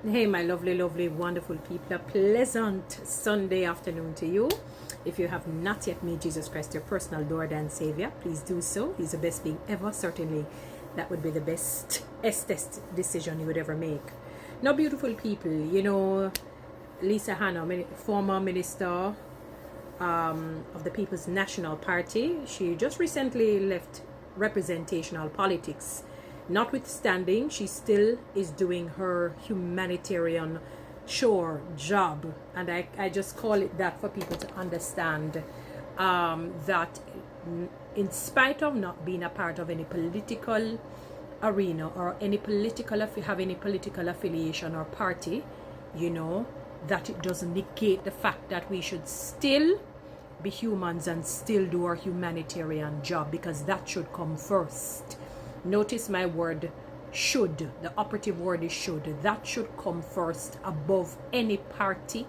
Hey, my lovely, lovely, wonderful people. A pleasant Sunday afternoon to you. If you have not yet made Jesus Christ your personal Lord and Savior, please do so. He's the best being ever. Certainly, that would be the best decision you would ever make. Now, beautiful people, Lisa Hanna, former minister of the People's National Party, she just recently left representational politics. Notwithstanding, she still is doing her humanitarian chore job, and I just call it that for people to understand that in spite of not being a part of any political arena or any political have any political affiliation or party, that it doesn't negate the fact that we should still be humans and still do our humanitarian job, because that should come first. Notice my word should. The operative word is should. That should come first above any party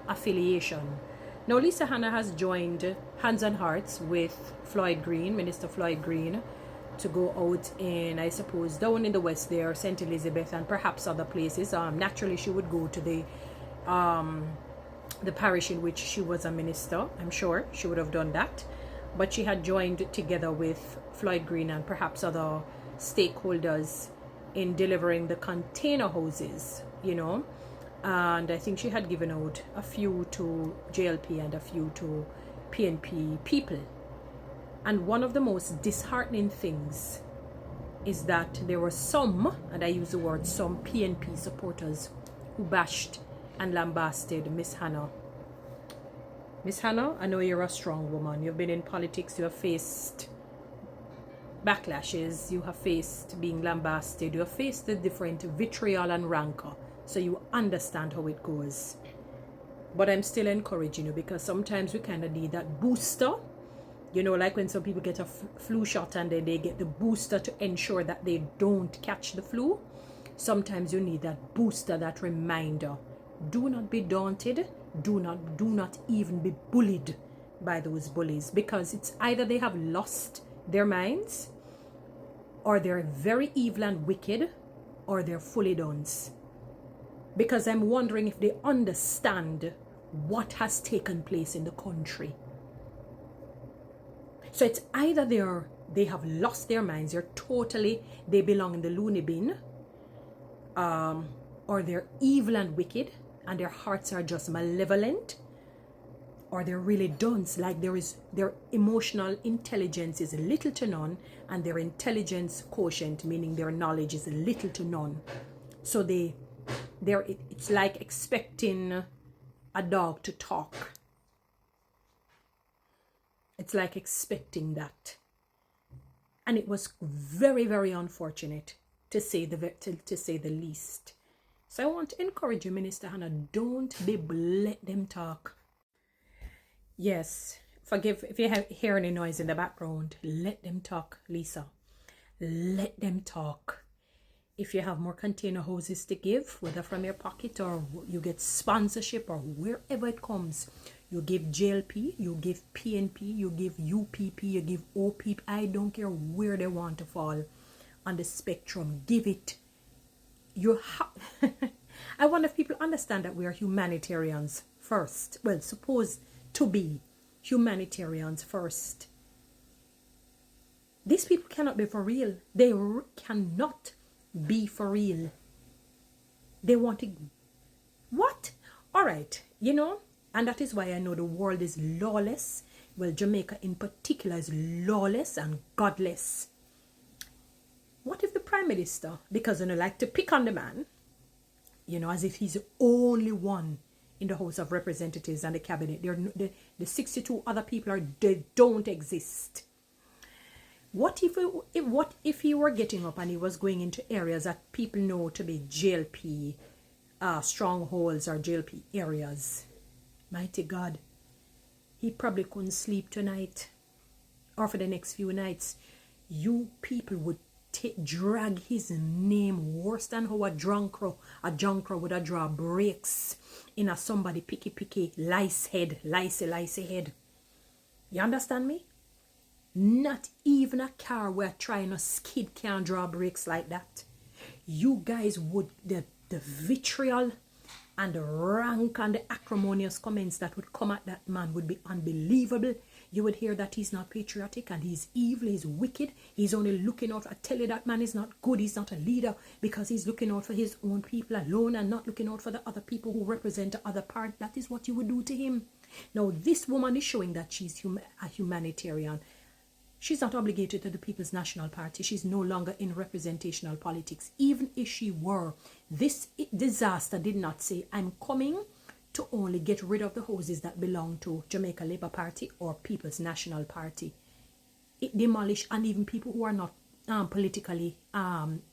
affiliation. Now, Lisa Hanna has joined Hands and Hearts with Floyd Green, Minister Floyd Green, to go out in, I suppose, down in the west there, St. Elizabeth and perhaps other places. Naturally, she would go to the parish in which she was a minister. I'm sure she would have done that. But she had joined together with Floyd Green and perhaps other stakeholders in delivering the container houses, and I think she had given out a few to JLP and a few to PNP people. And one of the most disheartening things is that there were some, and I use the word some, PNP supporters who bashed and lambasted Miss Hanna. Miss Hanna, I know you're a strong woman. You've been in politics. You have faced backlashes. You have faced being lambasted. You have faced the different vitriol and rancor. So you understand how it goes. But I'm still encouraging you, because sometimes we kind of need that booster. Like when some people get a flu shot and then they get the booster to ensure that they don't catch the flu. Sometimes you need that booster, that reminder. Do not be daunted. Do not even be bullied by those bullies, because it's either they have lost their minds, or they're very evil and wicked, or they're fully duns. Because I'm wondering if they understand what has taken place in the country. So it's either they have lost their minds, they belong in the loony bin, or they're evil and wicked, and their hearts are just malevolent, or they're really dunce, like their emotional intelligence is little to none, and their intelligence quotient, meaning their knowledge, is little to none. So it's like expecting a dog to talk. It's like expecting that. And it was very, very unfortunate, to say the least. So I want to encourage you, Minister Hanna, let them talk. Yes, forgive if you hear any noise in the background. Let them talk, Lisa. Let them talk. If you have more container houses to give, whether from your pocket or you get sponsorship or wherever it comes, you give JLP, you give PNP, you give UPP, you give OPP. I don't care where they want to fall on the spectrum. Give it. I wonder if people understand that we are humanitarians first. Well, supposed to be humanitarians first. These people cannot be for real. They cannot be for real. They want to... What? All right, and that is why I know the world is lawless. Well, Jamaica in particular is lawless and godless. What if the Prime Minister, because they like to pick on the man, as if he's the only one in the House of Representatives and the cabinet. The 62 other people they don't exist. What if he were getting up and he was going into areas that people know to be JLP strongholds or JLP areas? Mighty God, he probably couldn't sleep tonight or for the next few nights. You people would drag his name worse than how a drunkro would have draw breaks in a somebody picky lice head. You understand me? Not even a car where trying to skid can draw brakes like that. You guys would, the the vitriol and the rank and the acrimonious comments that would come at that man would be unbelievable. You would hear that he's not patriotic and he's evil, he's wicked, he's only looking out. I tell you, that man is not good, he's not a leader because he's looking out for his own people alone and not looking out for the other people who represent the other part. That is what you would do to him. Now, this woman is showing that she's a humanitarian. She's not obligated to the People's National Party. She's no longer in representational politics. Even if she were, this disaster did not say, I'm coming to only get rid of the houses that belong to Jamaica Labour Party or People's National Party. It demolished, and even people who are not politically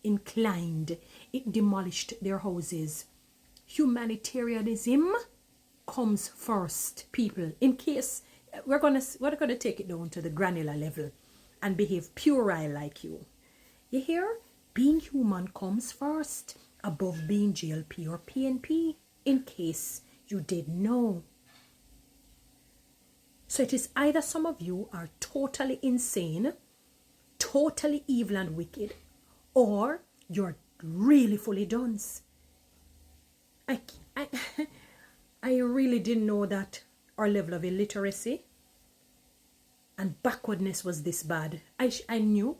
inclined, it demolished their houses. Humanitarianism comes first, people. In case we're gonna take it down to the granular level and behave puerile like you. You hear? Being human comes first above being JLP or PNP, in case you didn't know. So it is either some of you are totally insane, totally evil and wicked, or you're really fully dunce. I really didn't know that our level of illiteracy and backwardness was this bad. I knew,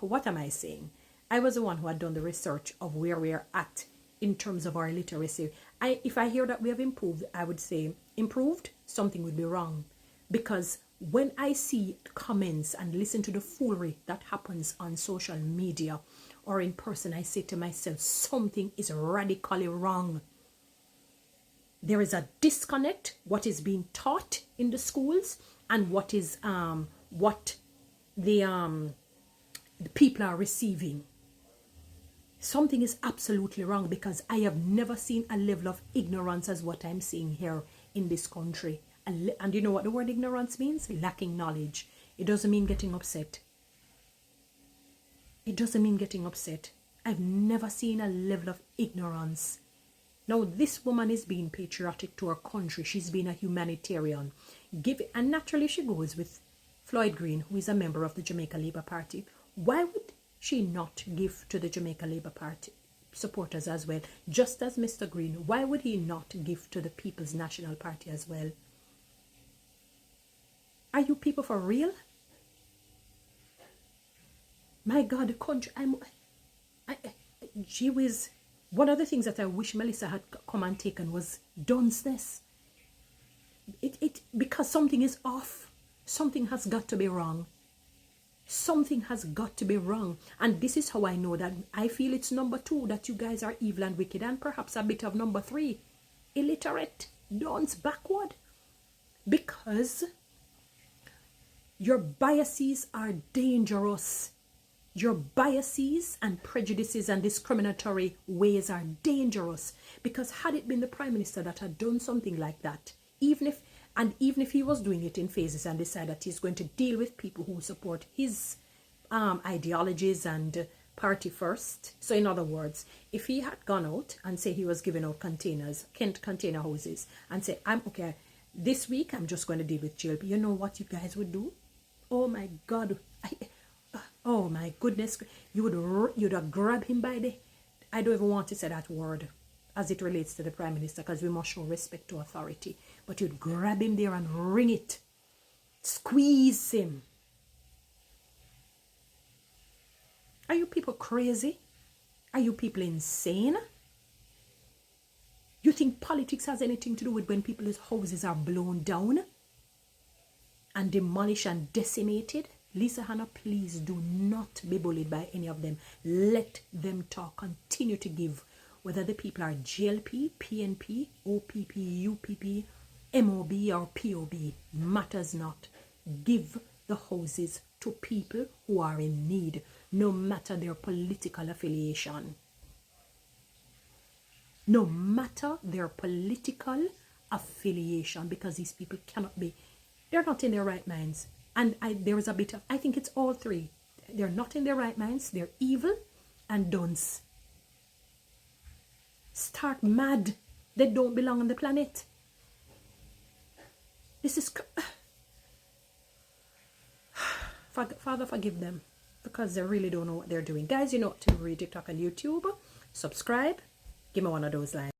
what am I saying? I was the one who had done the research of where we are at in terms of our literacy. If I hear that we have improved, I would say improved, something would be wrong. Because when I see comments and listen to the foolery that happens on social media or in person, I say to myself, something is radically wrong. There is a disconnect, what is being taught in the schools and what is what the people are receiving. Something is absolutely wrong, because I have never seen a level of ignorance as what I'm seeing here in this country. And you know what the word ignorance means? Lacking knowledge. It doesn't mean getting upset. It doesn't mean getting upset. I've never seen a level of ignorance. Now, this woman is being patriotic to her country. She's being a humanitarian. And naturally she goes with Floyd Green, who is a member of the Jamaica Labour Party. Why would she not give to the Jamaica Labour Party supporters as well? Just as Mr. Green, why would he not give to the People's National Party as well? Are you people for real? My God, the country, gee whiz. One of the things that I wish Melissa had come and taken was dunceness. Because something is off. Something has got to be wrong. Something has got to be wrong. And this is how I know that I feel it's number 2, that you guys are evil and wicked, and perhaps a bit of number 3, illiterate, dunce, backward. Because your biases are dangerous. Your biases and prejudices and discriminatory ways are dangerous, because had it been the Prime Minister that had done something like that, even if he was doing it in phases and decided that he's going to deal with people who support his ideologies and party first. So in other words, if he had gone out and say he was giving out container houses and say, I'm okay, this week I'm just going to deal with JLP, you know what you guys would do? Oh my God. Oh my goodness, you'd have grabbed him by the, I don't even want to say that word as it relates to the Prime Minister, because we must show respect to authority, but you'd grab him there and wring it, squeeze him. Are you people crazy? Are you people insane? You think politics has anything to do with when people's houses are blown down and demolished and decimated? Lisa Hanna, please do not be bullied by any of them. Let them talk. Continue to give. Whether the people are JLP, PNP, OPP, UPP, MOB or POB, matters not. Give the houses to people who are in need, no matter their political affiliation. No matter their political affiliation, because these people cannot be, they're not in their right minds. And there is a bit of, I think it's all 3. They're not in their right minds. They're evil and dunce. Stark mad. They don't belong on the planet. This is... Father, forgive them, because they really don't know what they're doing. Guys, you know what to read TikTok and YouTube. Subscribe. Give me one of those lines.